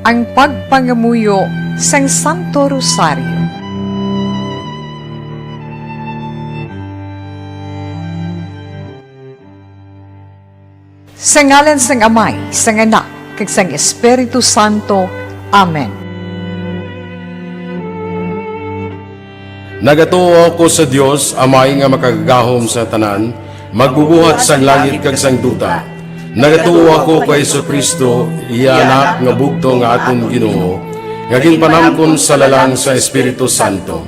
ang pagpangamuyo sang Santo Rosario. Sa ngalan sang Amay, sang Anak, kag sang Espiritu Santo. Amen. Nagatuo ako sa Dios, Amay nga makagagahom sa tanan, magbubuhat sang langit kag sang duta. Nagatuo ako kay Jesucristo, iya anak nga bugto nga aton Ginoo, nga ginpanamkon sa lalang sa Espiritu Santo.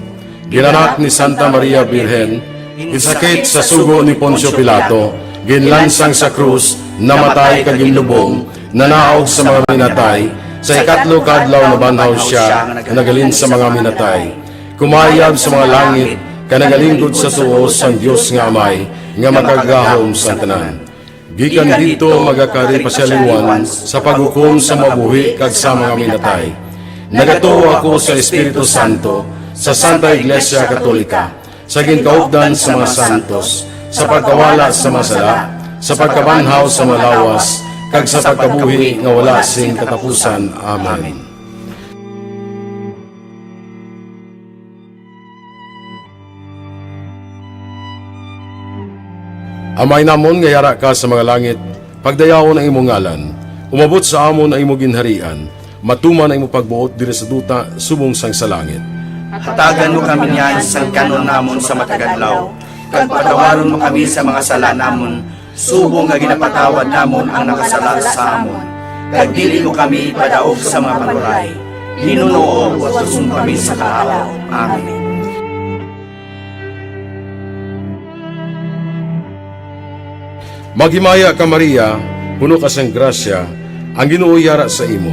Ginanak ni Santa Maria Birhen, gisakit sa sugo ni Poncio Pilato, ginlansang sa krus, namatay kag ginlubong, nanaog sa mga minatay, sa ikatlo kadlaw na banhaw siya, nagalin sa mga minatay. Kumayab sa mga langit, kanagalingkod sa tuos ang Dios nga Amay, nga makagahom sa tanan. Gikan dito magakari pasyalinwan sa paghukom sa mabuhi kag sa mga minatay. Nagatuo ako sa Espiritu Santo, sa Santa Iglesia Katolika, sa ginkaugdan sa mga santos, sa pagkawala sa masala, sa pagkabanhaw sa malawas, kag sa pagkabuhi nga wala sing katapusan. Amen. Amay namon nga yara ka sa mga langit, pagdayawon ang imong ngalan, umabot sa amon ang imong ginharian, matuman ang imong pagbuot diri sa duta subong sang sa langit. Hatagan mo kami niyan sa kanon namon sa matagadlaw, kag patawaron mo kami sa mga sala namon, subong nga ginapatawad namon ang nakasala sa amon. Kag dili mo kami padaog sa mga panuray, hinunoog at tusong kami sa kaalaw. Amen. Maghimaya ka Maria, puno ka sang grasya, ang Ginoo yara sa imo.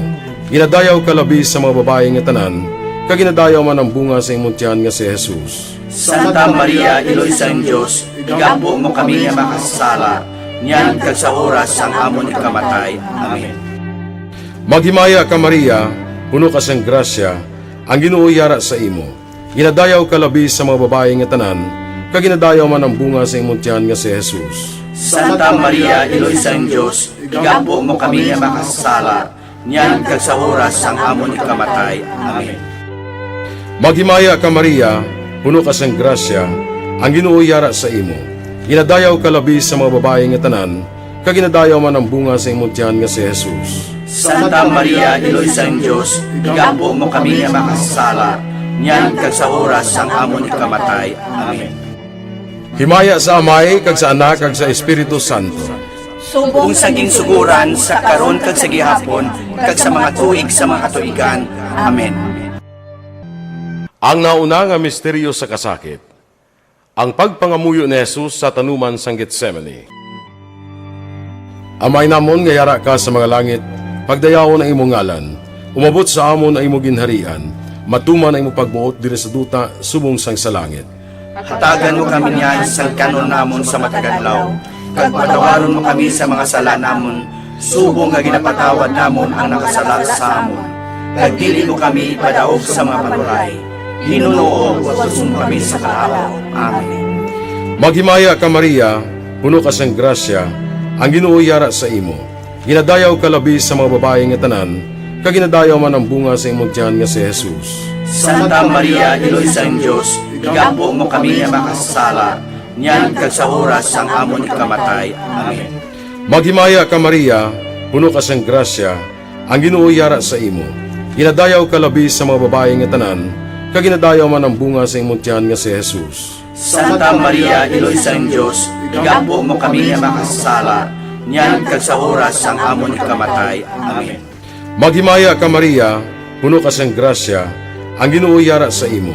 Ginadayaw ka labi sa mga babae nga tanan, kag ginadayaw man ang bunga sa imong tiyan nga si Jesus. Santa Maria, Iloy sang Diyos, igampo mo kami nga makasala, niyan kag sa oras ang amon ikamatay. Amen. Maghimaya ka Maria, puno ka sang grasya, ang Ginoo yara sa imo. Ginadayaw ka labi sa mga babae nga tanan, kag ginadayaw man ang bunga sa imong tiyan nga si Jesus. Santa Maria, Iloy sang Diyos, igampo mo kami nga makasala, niyan kag sa oras ang amon ikamatay. Amen. Maghimaya ka Maria, puno ka sang grasya, ang Ginoo yara sa imo. Ginadayaw ka labi sa mga babae nga tanan, kag ginadayaw man ang bunga sa imong tiyan nga si Jesus. Santa Maria, Iloy sang Diyos, igampo mo kami nga makasala, niyan kag sa oras ang amon ikamatay. Amen. Himaya sa Amay, kag sa Anak, kag sa Espiritu Santo. Subong saging suguran sa karon kag sa gihapon, kag sa mga tuig sa mga katuigan. Amen. Ang nauna nga misteryo sa kasakit, ang pagpangamuyo ni Jesus sa tanuman sang Getsemani. Amay namon nga yara ka sa mga langit, pagdayawon ang imong ngalan, umabot sa amon ang imong ginharian, matuman ang imong pagbuot diri sa duta subong sang sa langit. Hatagan mo kami niyan sa kanon namon sa matagadlaw, kag patawaron mo kami sa mga sala namon, subong nga ginapatawad namon ang nakasala sa amon. Kag dili mo kami padaog sa mga panuray, hinunoog at tusong kami sa kaalaw. Amen. Maghimaya ka Maria, puno ka sang grasya, ang Ginoo yara sa imo. Ginadayaw ka labi sa mga babae nga tanan, kag ginadayaw man ang bunga sa imong tiyan nga si Jesus. Santa Maria, Iloy sang Diyos, igampo mo kami nga makasala, niyan kag sa oras ang amon ikamatay. Amen. Maghimaya ka Maria, puno ka sang grasya, ang Ginoo yara sa imo. Ginadayaw ka labi sa mga babae nga tanan, kag ginadayaw man ang bunga sa imong tiyan nga si Jesus. Santa Maria, Iloy sang Diyos, igampo mo kami nga makasala, niyan kag sa oras ang amon ikamatay. Amen. Maghimaya ka Maria, puno ka sang grasya, ang Ginoo yara sa imo.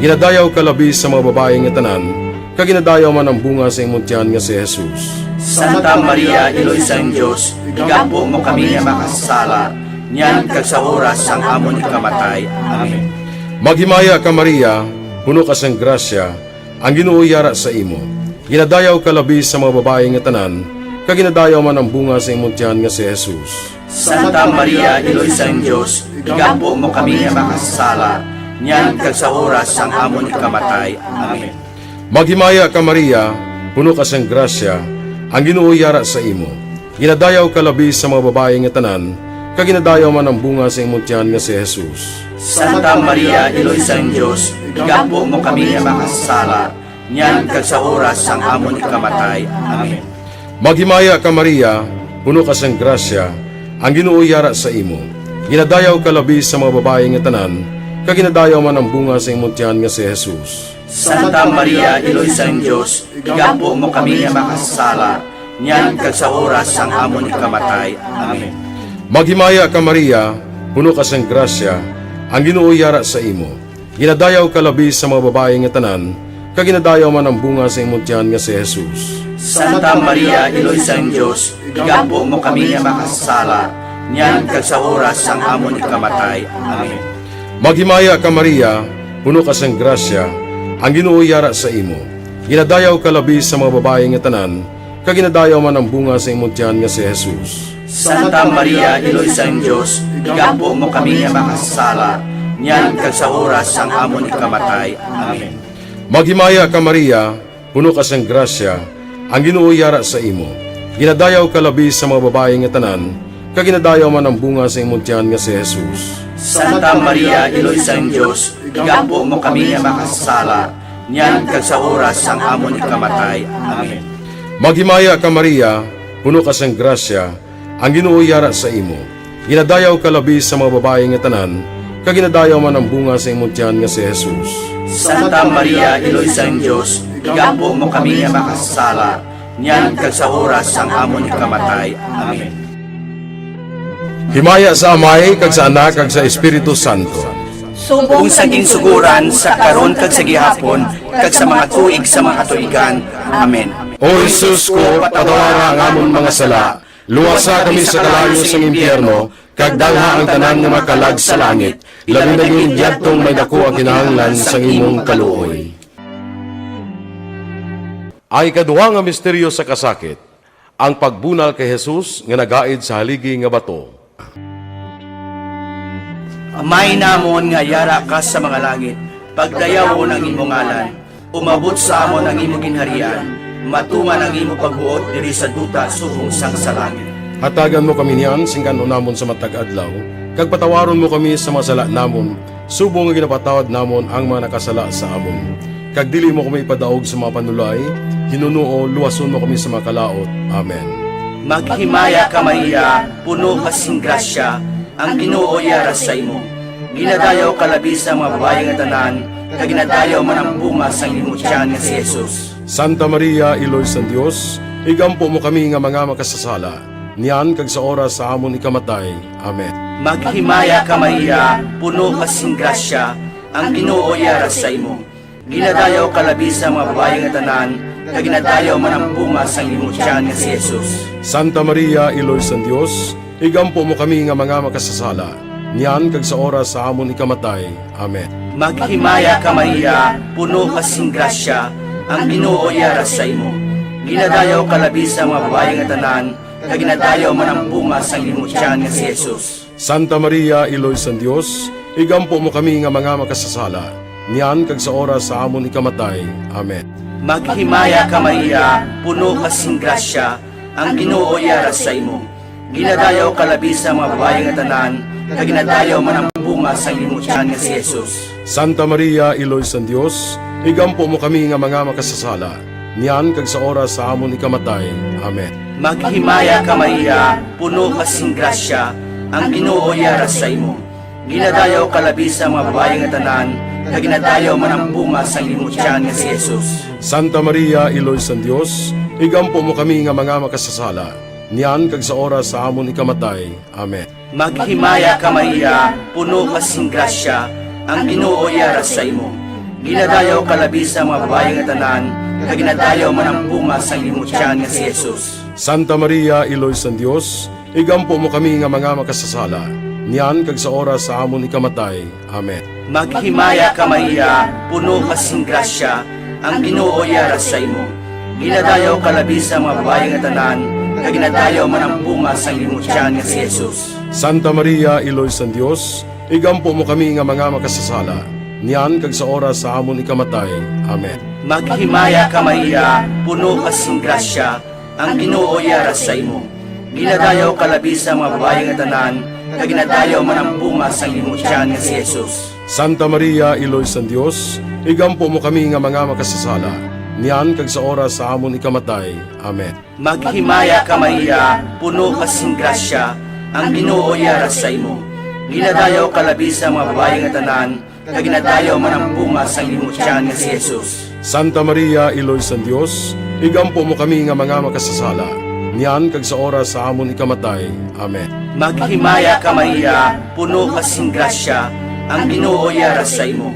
Ginadayaw ka labi sa mga babae nga tanan, kag ginadayaw man ang bunga sa imong tiyan nga si Jesus. Santa Maria, Iloy sang Diyos, igampo mo kami nga makasala, niyan kag sa oras ang amon ikamatay. Amen. Maghimaya ka Maria, puno ka sang grasya, ang Ginoo yara sa imo. Ginadayaw ka labi sa mga babae nga tanan, kag ginadayaw man ang bunga sa imong tiyan nga si Jesus. Santa Maria, Iloy sang Diyos, igampo mo kami nga makasala, niyan kag sa oras ang amon ikamatay. Amen. Maghimaya ka Maria, puno ka sang grasya, ang Ginoo yara sa imo. Ginadayaw ka labi sa mga babae nga tanan, kaginadayaw man ang bunga sa imong tiyan nga si Jesus. Santa Maria, Iloy sa Diyos, igampo mo kami nga makasala, niyan kag sa oras sang amon ikamatay. Amen. Maghimaya ka Maria, puno ka sang grasya, ang Ginoo yara sa imo. Ginadayaw ka labi sa mga babae nga tanan, kaginadayaw man ang bunga sa imong tiyan nga si Jesus. Santa Maria, Iloy sa Diyos, igampo mo kami nga makasala, niyan kag sa oras sang amon ikamatay. Amen. Maghimaya ka Maria, puno ka sang grasya, ang Ginoo yara sa imo. Ginadayaw ka labi sa mga babae nga tanan, kaginadayaw man ang bunga sa imong tiyan nga si Jesus. Santa Maria, Iloy sa Diyos, igampo mo kami nga makasala, niyan kag sa oras sang amon ikamatay. Amen. Maghimaya ka Maria, puno ka sang grasya, ang Ginoo yara sa imo. Ginadayaw ka labi sa mga babae nga tanan, kaginadayaw man ang bunga sa imong tiyan nga si Jesus. Santa Maria, Iloy sa Diyos, igampo mo kami nga makasala, niyan kag sa oras sang amon ikamatay. Amen. Maghimaya ka Maria, puno ka sang grasya, ang Ginoo yara sa imo. Ginadayaw ka labi sa mga babae nga tanan, kaginadayaw man ang bunga sa imong tiyan nga si Jesus. Santa Maria, Iloy sa Diyos, igampo mo kami nga makasala, niyan kag sa oras sang amon ikamatay. Amen. Maghimaya ka Maria, puno ka sang grasya, ang Ginoo yara sa imo. Ginadayaw ka labi sa mga babae nga tanan, kaginadayaw man ang bunga sa imong tiyan nga si Jesus. Santa Maria, Iloy sa Diyos, igampo mo kami nga makasala, niyan kag sa oras sang amon ikamatay. Amen. Himaya sa Amay, kag sa Anak, kag sa Espiritu Santo. Kung saging suguran sa karon kag sa gihapon, kag sa mga tuig sa mga katuigan. Amen. O Jesus ko, patawara ang amon mga sala, luwasa kami sa kalayo sa impyerno, kag dalha ang tanan nga makalag sa langit, labi na yung idyatong may dako ang kinahanglan sa imong kaluoy. Ay kaduha nga misteryo sa kasakit, ang pagbunal kay Jesus nga nagaid sa haligi nga bato. Amay namon nga yara ka sa mga langit, pagdayaw ng imong ngalan, umabot sa amon ang imong ginharian, matuman ang imong pagbuot diri sa duta subong sang sa langit. Hatagan mo kami niyan, singkan namon sa matag adlaw, kag patawaron mo kami sa mga sala namon, subong nga ginapatawad namon ang mga nakasala sa amon. Kag dili mo kami ipadaog sa mga panulay, hinunuo, luwason mo kami sa mga kalaot. Amen. Maghimaya ka Maria, puno ka sing grasya, ang Ginoo yara sa imo. Ginadayaw ka labi sa mga babae nga tanan, kag ginadayaw man ang bunga sang imong tiyan nga si Jesus. Santa Maria, Iloy sa Dios, igampo mo kami nga mga makasasala, niyan kag sa oras sa amon ikamatay. Amen. Maghimaya ka Maria, puno ka sing grasya, ang Ginoo yara sa imo. Ginadayaw ka labi sa mga babae nga tanan, kag ginadayaw man ang bunga sang imong tiyan nga si Jesus. Santa Maria, Iloy sa Dios, igampo mo kami nga mga makasasala, niyan kag sa oras sa amon ikamatay. Amen. Maghimaya ka Maria, puno ka sing grasya, ang Ginoo yara sa imo. Ginadayaw ka labi sa mga babae nga tanan, kag ginadayaw man ang bunga sang imong tiyan nga si Jesus. Santa Maria, Iloy sa Dios, igampo mo kami nga mga makasasala, niyan kag sa oras sa amon ikamatay. Amen. Maghimaya ka Maria, puno ka sing grasya, ang Ginoo yara sa imo. Ginadayaw ka labi sa mga babae nga tanan, kag ginadayaw man ang bunga sang imong tiyan nga si Jesus. Santa Maria, Iloy sa Dios, igampo mo kami nga mga makasasala, niyan kag sa oras sa amon ikamatay. Amen. Maghimaya ka Maria, puno ka sing grasya, ang Ginoo yara sa imo. Ginadayaw ka labi sa mga babae nga tanan, kag ginadayaw man ang bunga sang imong tiyan nga si Jesus. Santa Maria, Iloy sa Dios, igampo mo kami nga mga makasasala, niyan kag sa oras sa amon ikamatay. Amen. Maghimaya ka Maria, puno ka sing grasya, ang Ginoo yara sa imo. Ginadayaw ka labi sa mga babae nga tanan, kag ginadayaw man ang bunga sang imong tiyan nga si Jesus. Santa Maria, Iloy sa Dios, igampo mo kami nga mga makasasala, niyan kag sa oras sa amon ikamatay. Amen. Maghimaya ka Maria, puno ka sing grasya, ang Ginoo yara sa imo. Ginadayaw ka labi sa mga babae nga tanan, kag ginadayaw man ang bunga sang imong tiyan nga si Jesus. Santa Maria, Iloy sa Dios, igampo mo kami nga mga makasasala, niyan kag sa oras sa amon ikamatay. Amen. Maghimaya ka Maria, puno ka sing grasya, ang Ginoo yara sa imo. Ginadayaw ka labi sa mga babae nga tanan, kag ginadayaw man ang bunga sa imong tiyan nga si Jesus. Santa Maria, Iloy sa Dios, igampo mo kami nga mga makasasala, niyan kag sa oras sa amon ikamatay. Amen. Maghimaya ka Maria, puno ka sing grasya, ang Ginoo yara sa imo. Ginadayaw ka labi sa mga babae nga tanan, kag ginadayaw man ang bunga sa imong tiyan nga si Jesus. Santa Maria, Iloy sa Dios, igampo mo kami nga mga makasasala, niyan kag sa oras sa amon ikamatay. Amen. Maghimaya ka Maria, puno ka sing grasya, ang Ginoo yara sa imo.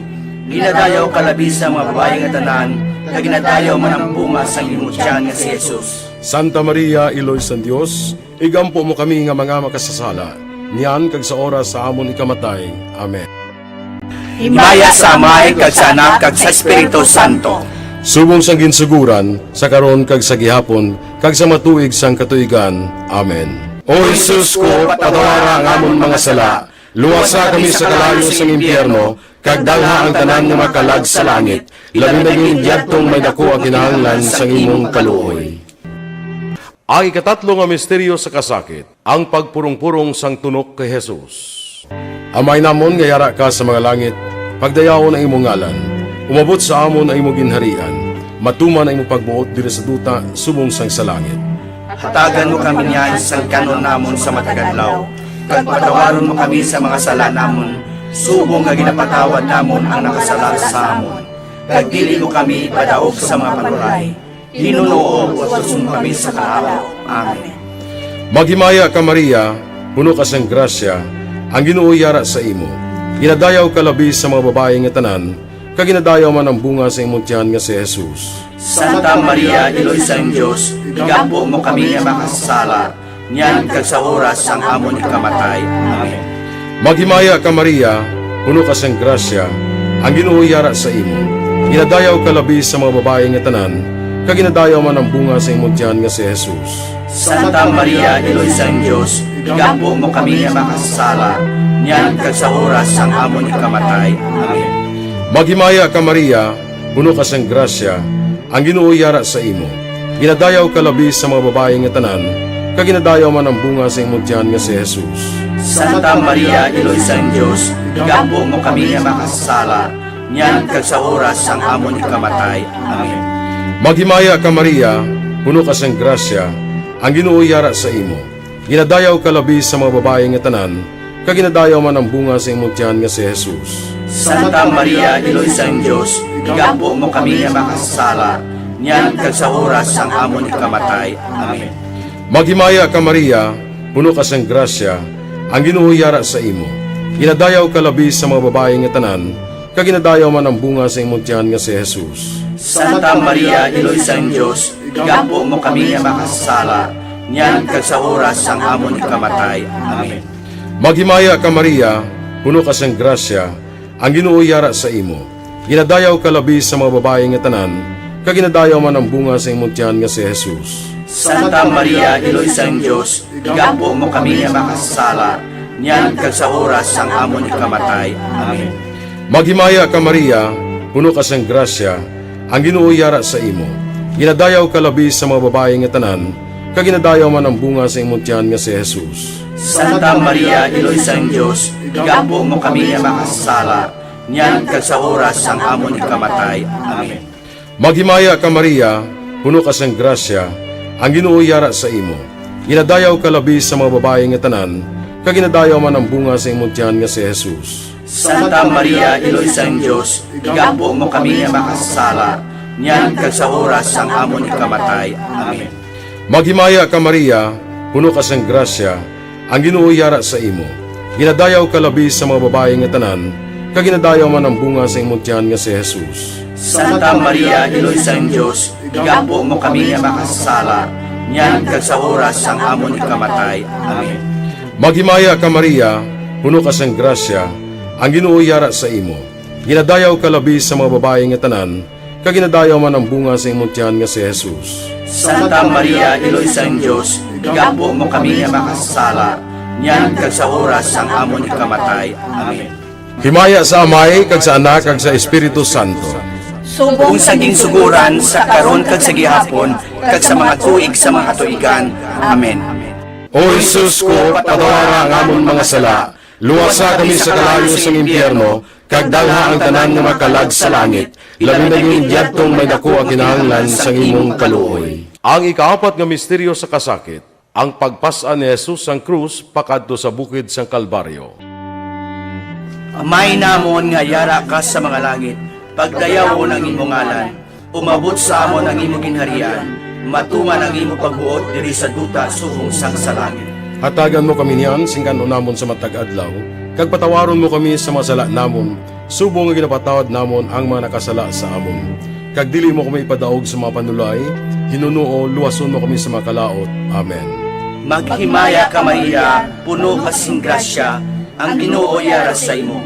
Ginadayaw ka labi sa mga babae nga tanan, kag ginadayaw man ang bunga sa imong tiyan nga si Jesus. Santa Maria, Iloy sa Dios, igampo mo kami nga mga makasasala, niyan kag sa oras sa amon ikamatay. Amen. Himaya sa Amay, kag sa Anak, kag sa Espiritu Santo. Subong sang ginsuguran, sa karon kag sa gihapon, kag sa matuig sang katuigan. Amen. O Jesus ko, patawara ang amon mga sala, luwasa kami sa kalayo sang impyerno, kag dalha ang tanan nga makalag sa langit, labi na yung diyadtong may dako ang kinahanglan sang imong kaluoy. Ang ikatatlo nga misteryo sa kasakit, ang pagpurong-purong sang tunok kay Jesus. Amay namon nga yara ka sa mga langit, pagdayawon ang imong ngalan, umabot sa amon ang imong ginharian, matuman ang imong pagbuot diri sa duta, subong sang sa langit. Hatagan mo kami niyan sa kanon namon sa matagadlaw, kag patawaron mo kami sa mga sala namon, subong nga ginapatawad namon ang nakasala sa amon. Kag dili mo kami padaog sa mga panuray, Ginoo, utusan mo kami sa kaalaw. Amen. Maghimaya ka Maria, puno ka sang grasya, ang Ginoo yara sa imo. Ginadayaw ka labi sa mga babae nga tanan, kag ginadayaw man ang bunga sa imong tiyan nga si Jesus. Santa Maria, Iloy sa Diyos, igampo mo kami nga makasala, niyan kag sa oras sang amon ikamatay. Amen. Maghimaya ka Maria, puno ka sang grasya, ang Ginoo yara sa imo. Ginadayaw ka labi sa mga babae nga tanan, kag ginadayaw man ang bunga sa imong tiyan nga si Jesus. Santa Maria, Iloy sa Diyos, igampo mo kami nga makasala, niyan kag sa oras sang amon ikamatay. Amen. Maghimaya ka Maria, puno ka sang grasya, ang Ginoo yara sa imo. Ginadayaw ka labi sa mga babae nga tanan, kag ginadayaw man ang bunga sa imong tiyan nga si Jesus. Santa Maria, Iloy sa Diyos, igampo mo kami nga makasala, niyan kag sa oras sang amon ikamatay. Amen. Maghimaya ka Maria, puno ka sang grasya, ang Ginoo yara sa imo. Ginadayaw ka labi sa mga babae nga tanan, kag ginadayaw man ang bunga sa imong tiyan nga si Jesus. Santa Maria, Iloy sa Diyos, igampo mo kami nga makasala, niyan kag sa oras sang amon ikamatay. Amen. Maghimaya ka Maria, puno ka sang grasya, ang Ginoo yara sa imo. Ginadayaw ka labi sa mga babae nga tanan, kag ginadayaw man ang bunga sa imong tiyan nga si Jesus. Santa Maria, Iloy sa Diyos, igampo mo kami nga makasala, niyan kag sa oras sang amon ikamatay. Amen. Maghimaya ka Maria, puno ka sang grasya, ang Ginoo yara sa imo. Ginadayaw ka labi sa mga babae nga tanan, kag ginadayaw man ang bunga sa imong tiyan nga si Jesus. Santa Maria, Iloy sa Diyos, igampo mo kami nga makasala, niyan kag sa oras sang amon ikamatay. Amen. Maghimaya ka Maria, puno ka sang grasya, ang Ginoo yara sa imo. Ginadayaw ka labi sa mga babae nga tanan, kag ginadayaw man ang bunga sa imong tiyan nga si Jesus. Santa Maria, Iloy sa Diyos, igampo mo kami nga makasala, niyan kag sa oras sang amon ikamatay. Amen. Maghimaya ka Maria, puno ka sang grasya, ang Ginoo yara sa imo. Ginadayaw ka labi sa mga babae nga tanan, kag ginadayaw man ang bunga sa imong tiyan nga si Jesus. Santa Maria, Iloy sa Diyos, igampo mo kami nga makasala, niyan kag sa oras sang amon ikamatay. Amen. Maghimaya ka Maria, puno ka sang grasya, ang Ginoo yara sa imo. Ginadayaw ka labi sa mga babae nga tanan, kag ginadayaw man ang bunga sa imong tiyan nga si Jesus. Santa Maria, Iloy sa Diyos, igampo mo kami nga makasala, niyan kag sa oras sang amon ikamatay. Amen. Maghimaya ka Maria, puno ka sang grasya, ang Ginoo yara sa imo. Ginadayaw ka labi sa mga babae nga tanan, kag ginadayaw man ang bunga sa imong tiyan nga si Jesus. Santa Maria, Iloy sa Diyos, igampo mo kami nga makasala, niyan kag sa oras sang amon ikamatay. Amen. Himaya sa Amay, kag sa Anak, kag sa Espiritu Santo. Kung saging suguran sa karon kag sa gihapon, kag sa mga tuig sa mga katuigan. Amen. O Jesus ko, patawara ang amon mga sala, luwasa kami sa kalayo sa impyerno, kag dalha ang tanan nga makalag sa langit, labi na yung idyadtong may dako ang kinahanglan sa imong kaluoy. Ang ikaapat nga misteryo sa kasakit, ang pagpasan ni Jesus ang krus pakadto sa bukid sang Kalbaryo. Amay namon nga yara ka sa mga langit, pagdayaw ang imong ngalan, umabot sa amon ang imong ginharian, matuman ang imong pagbuot diri sa duta subong sang sa langit. Hatagan mo kami niyan, singkan namon sa matag adlaw, kag patawaron mo kami sa masala namon, subong nga ginapatawad namon ang mga nakasala sa amon. Kag dili mo kami ipadaog sa mga panulay, hinuno luwason mo kami sa mga kalaot. Amen. Maghimaya ka Maria, puno ka sing grasya, ang Ginoo yara sa imo.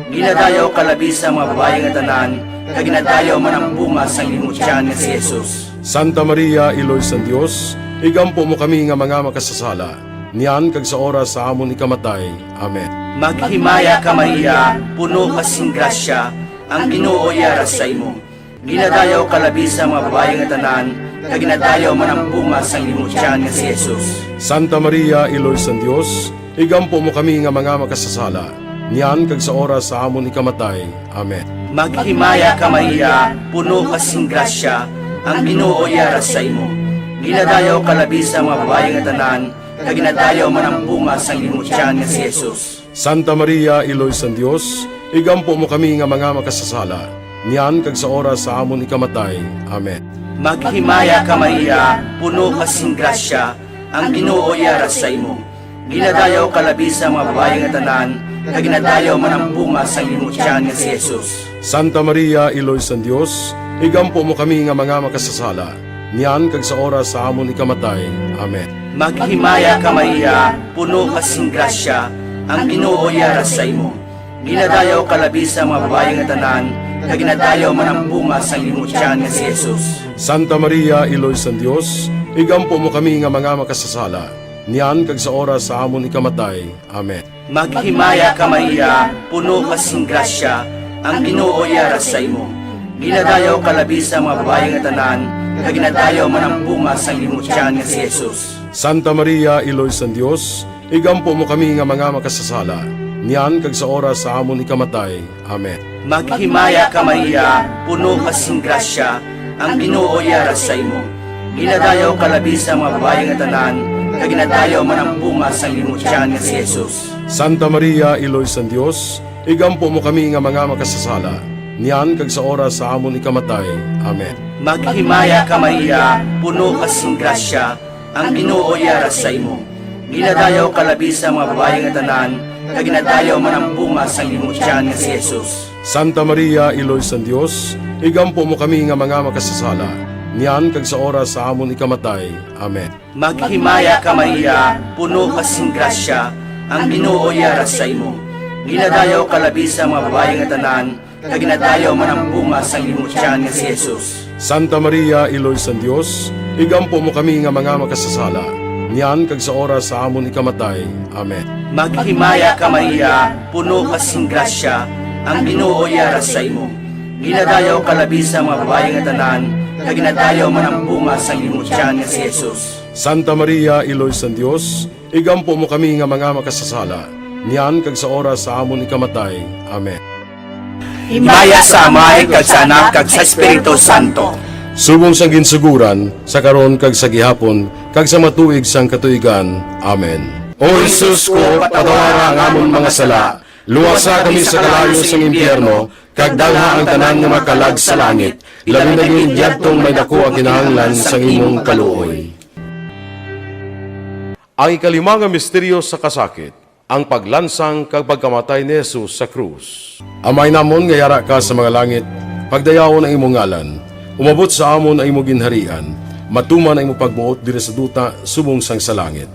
Ginadayaw ka labi sa mga babae nga tanan, kag ginadayaw man ang bunga sa imong tiyan nga si Jesus. Santa Maria, Iloy sa Dios, igampo mo kami nga mga makasasala, niyan kag sa oras sa amon ikamatay. Amen. Maghimaya ka Maria, puno ka sing grasya, ang Ginoo yara sa imo. Ginadayaw ka labi sa mga babae nga tanan, kag ginadayaw man ang bunga sa imong tiyan nga si Jesus. Santa Maria, Iloy sa Dios, igampo mo kami nga mga makasasala, niyan kag sa oras sa amon ikamatay. Amen. Maghimaya ka Maria, puno ka sing grasya, ang Ginoo yara sa imo. Ginadayaw ka labi sa mga babae nga tanan, kag ginadayaw man ang bunga sa imong tiyan nga si Jesus. Santa Maria, Iloy sa Dios, igampo mo kami nga mga makasasala, niyan kag sa oras sa amon ikamatay. Amen. Maghimaya ka Maria, puno ka sing grasya, ang Ginoo yara sa imo. Ginadayaw ka labi sa mga babae nga tanan, kag ginadayaw man ang bunga sa imong tiyan nga si Jesus. Santa Maria, Iloy sa Dios, igampo mo kami nga mga makasasala, niyan kag sa oras sa amon ikamatay. Amen. Maghimaya ka Maria, puno ka sing grasya, ang Ginoo yara sa imo. Ginadayaw ka labi sa mga babae nga tanan, kag ginadayaw man ang bunga sa imong tiyan nga si Jesus. Santa Maria, Iloy sa Dios, igampo mo kami nga mga makasasala, niyan kag sa oras sa amon ikamatay. Amen. Maghimaya ka Maria, puno ka sing grasya, ang Ginoo yara sa imo. Ginadayaw ka labi sa mga babae nga tanan, kag ginadayaw man ang bunga sa imong tiyan nga si Jesus. Santa Maria, Iloy sa Dios, igampo mo kami nga mga makasasala, niyan kag sa oras sa amon ikamatay. Amen. Maghimaya ka Maria, puno ka sing grasya, ang Ginoo yara sa imo. Ginadayaw ka labi sa mga babae nga tanan, kag ginadayaw man ang bunga sa imong tiyan nga si Jesus. Santa Maria, Iloy sa Dios, igampo mo kami nga mga makasasala, niyan kag sa oras sa amon ikamatay. Amen. Maghimaya ka Maria, puno ka sing grasya, ang Ginoo yara sa imo. Ginadayaw ka labi sa mga babae nga tanan, kag ginadayaw man ang bunga sa imong tiyan nga si Jesus. Santa Maria, Iloy sa Dios, igampo mo kami nga mga makasasala, niyan kag sa oras sa amon ikamatay. Amen. Maghimaya ka Maria, puno ka sing grasya, ang Ginoo yara sa imo. Ginadayaw ka labi sa mga babae nga tanan, kag ginadayaw man ang bunga sa imong tiyan nga si Jesus. Santa Maria, Iloy sa Dios, igampo mo kami nga mga makasasala, niyan kag sa oras sa amon ikamatay. Amen. Maghimaya ka Maria, puno ka sing grasya, ang Ginoo yara sa imo. Ginadayaw ka labi sa mga babae nga tanan, kag ginadayaw man ang bunga sa imong tiyan nga si Jesus. Santa Maria, Iloy sa Dios, igampo mo kami nga mga makasasala, niyan kag sa oras sa amon ikamatay. Amen. Himaya sa Amay, kag sa Anak, kag sa Espiritu Santo. Subong sang ginsuguran, sa karon kag sa gihapon, kag sa matuig sang katuigan. Amen. O Jesus ko, patawara ang amon mga sala, luwasa kami sa kalayo sang impyerno, kag dalha ang tanan nga makalag sa langit, labi na yung idyadtong may dako ang kinahanglan sa imong kaluoy. Ang ikalimang nga misteryo sa kasakit, ang paglansang kag pagkamatay ni Jesus sa krus. Amay namon nga yara ka sa mga langit, pagdayawon ang imong ngalan, umabot sa amon ang imong ginharian, matuman ang imong pagbuot diri sa duta subong sang sa langit.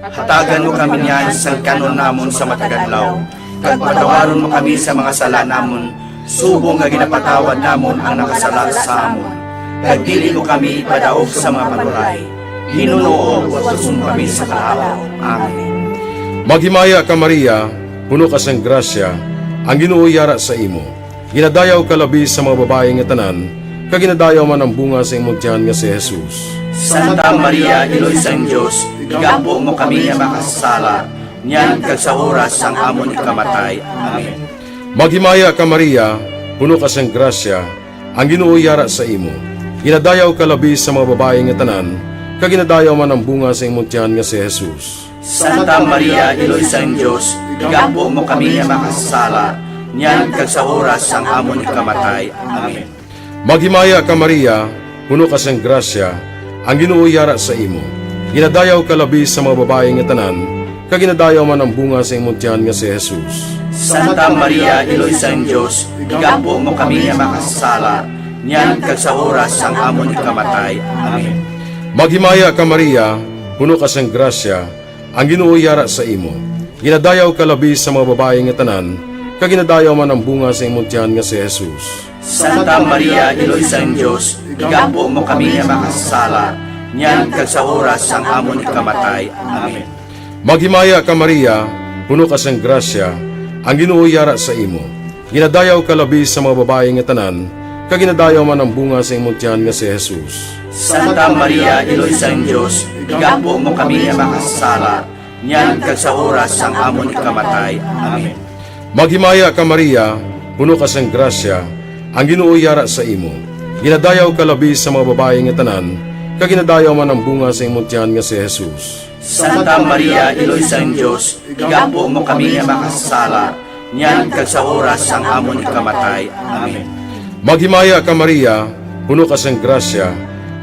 Hatagan mo kami niyan sa kanon namon sa matagadlaw, kag patawaron mo kami sa mga sala namon, subong nga ginapatawad namon ang nakasala sa amon. Kag dili mo kami ipadaog sa mga panulay, hinuno wasun kami sa kalaw. Amen. Maghimaya ka Maria, puno ka sang grasya, ang Ginoo yara sa imo. Ginadayaw ka labi sa mga babae nga tanan, kaginadayaw man ang bunga sa imong tiyan nga si Jesus. Santa Maria, Iloy sang Dios, igampo mo kami nga makasala, niyan kag sa oras sang amon ikamatay. Amen. Maghimaya ka Maria, puno ka sang grasya, ang Ginoo yara sa imo. Ginadayaw ka labi sa mga babae nga tanan, kaginadayaw man ang bunga sa imong tiyan nga si Jesus. Santa Maria, Iloy sang Dios, igampo mo kami nga makasala, niyan kag sa oras sang amon ikamatay. Amen. Maghimaya ka Maria, puno ka sang grasya, ang Ginoo yara sa imo. Ginadayaw ka labi sa mga babae nga tanan, kaginadayaw man ang bunga sa imong tiyan nga si Jesus. Santa Maria, Iloy sang Dios, igampo mo kami nga makasala, niyan kag sa oras sang amon ikamatay. Amen. Maghimaya ka Maria, puno ka sang grasya, ang Ginoo yara sa imo. Ginadayaw ka labi sa mga babae nga tanan, kaginadayaw man ang bunga sa imong tiyan nga si Jesus. Santa Maria, Iloy sang Dios, igampo mo kami nga makasala, niyan kag sa oras sang amon ikamatay. Amen. Maghimaya ka Maria, puno ka sang grasya, ang Ginoo yara sa imo. Ginadayaw ka labi sa mga babae nga tanan, kaginadayaw man ang bunga sa imong tiyan nga si Jesus. Santa Maria, Iloy sang Dios, igampo mo kami nga makasala, niyan kag sa oras sang amon ikamatay. Amen. Maghimaya ka Maria, puno ka sang grasya, ang Ginoo yara sa imo. Ginadayaw ka labi sa mga babae nga tanan, kaginadayaw man ang bunga sa imong tiyan nga si Jesus. Santa Maria, Iloy sang Dios, igampo mo kami nga makasala, niyan kag sa oras sang amon ikamatay. Amen. Maghimaya ka Maria, puno ka sang grasya,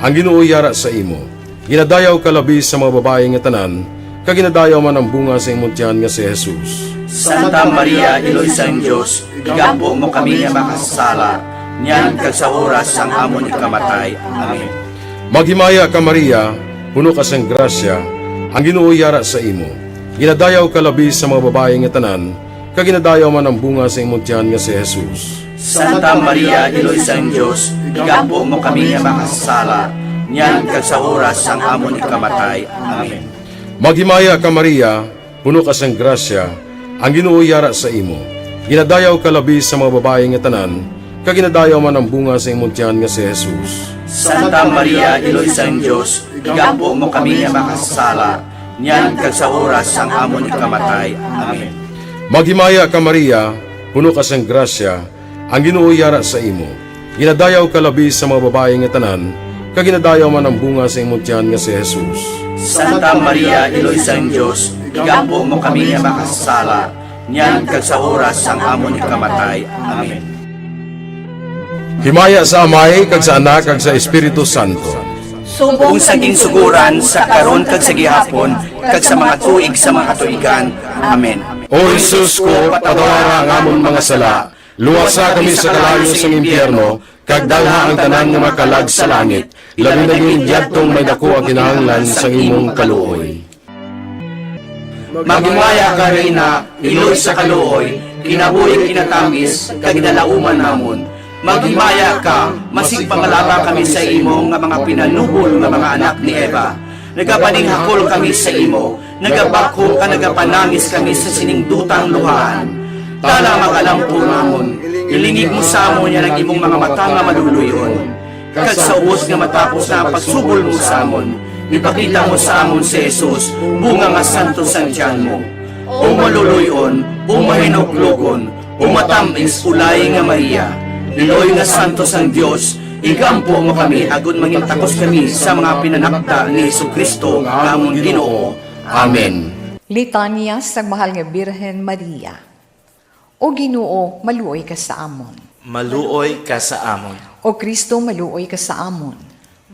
ang Ginoo yara sa imo. Ginadayaw ka labi sa mga babae nga tanan, kaginadayaw man ang bunga sa imong tiyan nga si Jesus. Santa Maria, Iloy sang Dios, igampo mo kami nga makasala, niyan kag sa oras sang amon ikamatay. Amen. Maghimaya ka Maria, puno ka sang grasya, ang Ginoo yara sa imo. Ginadayaw ka labi sa mga babae nga tanan, kaginadayaw man ang bunga sa imong tiyan nga si Jesus. Santa Maria, Iloy sang Dios, igampo mo kami nga makasala, niyan kag sa oras sang amon ikamatay. Amen. Maghimaya ka Maria, puno ka sang grasya, ang Ginoo yara sa imo. Ginadayaw ka labi sa mga babae nga tanan, kaginadayaw man ang bunga sa imong tiyan nga si Jesus. Santa Maria, Iloy sang Dios, igampo mo kami nga makasala, niyan kag sa oras sang amon ikamatay. Amen. Maghimaya ka Maria, puno ka sang grasya, ang Ginoo yara sa imo. Ginadayaw ka labi sa mga babae nga tanan, kaginadayaw man ang bunga sa imong tiyan nga si Jesus. Santa Maria, Iloy sang Dios, igampo mo kami nga makasala, niyan kag sa oras sang amon ikamatay. Amen. Himaya sa Amay, kag sa Anak, kag sa Espiritu Santo. Subong saging suguran sa karon kag sa gihapon, kag sa mga tuig sa mga katuigan. Amen. O Jesus ko, patawara ang amon mga sala, luwasa kami sa kalayo sa impyerno, kag dalha ang tanan nga makalag sa langit, labi na yung idyatong may dako ang kinahanglan sa imong kaluoy. Magimaya ka Reyna, Iloy sa kaluoy, kinabuhi kinatamis, kag dalauman namon. Magimaya ka, masig pangalaba kami sa imo nga mga pinanubol nga mga anak ni Eva. Nagapaninghakol kami sa imo, nagabako ka nagapanangis kami sa siningdutang luhaan. Tala magalampo namon, ilingig mo sa amon yan ang imong mga mata nga maluluyon. Kag sa ubos nga matapos na ang pagsubol mo sa amon, ipakita mo sa amon si Jesus, bunga nga santo sang tiyan mo. O maluluyon, o mahinoklogon, o matamis ulay nga Maria, Iloy nga santo sang Dios, igampo mo kami agon mangintakos kami sa mga pinanakda ni Jesucristo nga among Ginoo. Amen. Litanya sa mahal nga Birhen Maria. O Ginoo, maluoy ka sa amon. Maluoy ka sa amon. O Kristo, maluoy ka sa amon.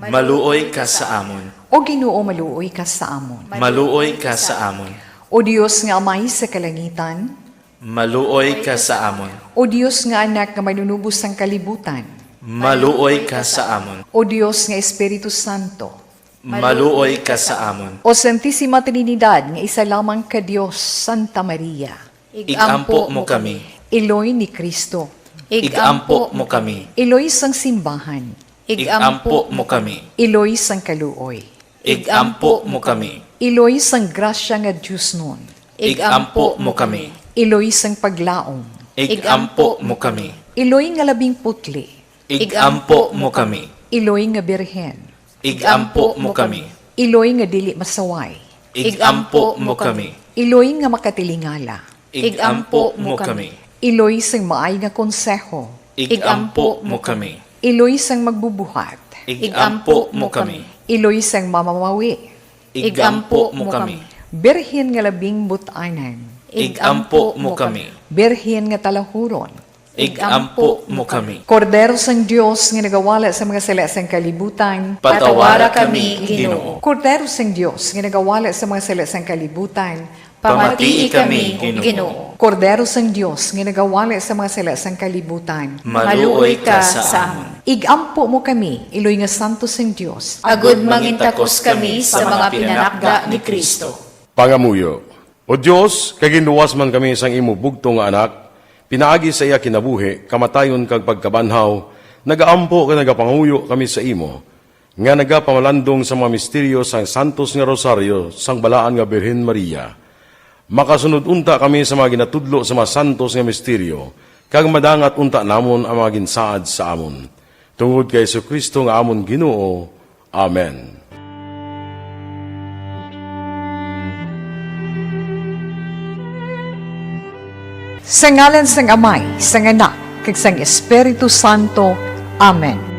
Maluoy ka sa amon. O Ginoo, maluoy ka sa amon. Maluoy ka sa amon. O Diyos nga Amay sa kalangitan. Maluoy ka sa amon. O Diyos nga Anak nga manunubos ng kalibutan. Maluoy ka sa amon. O Diyos nga Espiritu Santo. Maluoy ka sa amon. O Santisima Trinidad nga isa lamang ka Diyos, Santa Maria. Igampo mo kami. Iloy ni Kristo. Igampo mo kami. Iloy sang simbahan. Igampo mo kami. Iloy sang kaluoy. Igampo mo kami. Iloy sang grasya nga Diyos nun. Igampo mo kami. Iloy sang paglaom. Igampo mo kami. Iloy nga labing putli. Igampo mo kami. Iloy nga birhen. Igampo mo kami. Iloy nga dili masaway. Igampo mo kami. Iloy nga makatilingala. Igampo mo kami. Iloy sang maay nga konseho. Igampo mo kami. Iloy sang magbubuhat. Igampo mo kami. Iloy sang mamamawi. Igampo mo kami. Birhen nga labing butanan. Igampo mo kami. Birhen nga talahuron. Igampo mo kami. Kordero sang Dios nga nagawala sa mga sala sang kalibutan. Patawara kami, Ginoo. Kordero sang Dios nga nagawala sa mga sala sang kalibutan. Pamatii kami, Ginoo. Kordero sang Dios nga nagawala sa mga sala sang kalibutan. Maluoy ka sa amon. Igampo mo kami, iloy nga santo sang Dios. Agud mangintakos kami sa mga pinanakda ni Kristo. Pangamuyo. O Dios, kaginluwas man kami sang imo bugtong nga anak, pinaagi sa iya kinabuhi, kamatayon kag pagkabanhaw, nagaampo ka nagapanguyo kami sa imo, nga nagapamalandong sa mga misteryo sang Santos nga Rosario, sang balaan nga Birhen Maria. Makasunod unta kami sa mga ginatudlo sa mga santos nga misteryo, kag madangat unta namon ang mga ginsaad sa amon. Tungod kay Jesucristo nga amon Ginoo. Amen. Sa ngalan sang Amay, sang Anak, kag sang Espiritu Santo. Amen.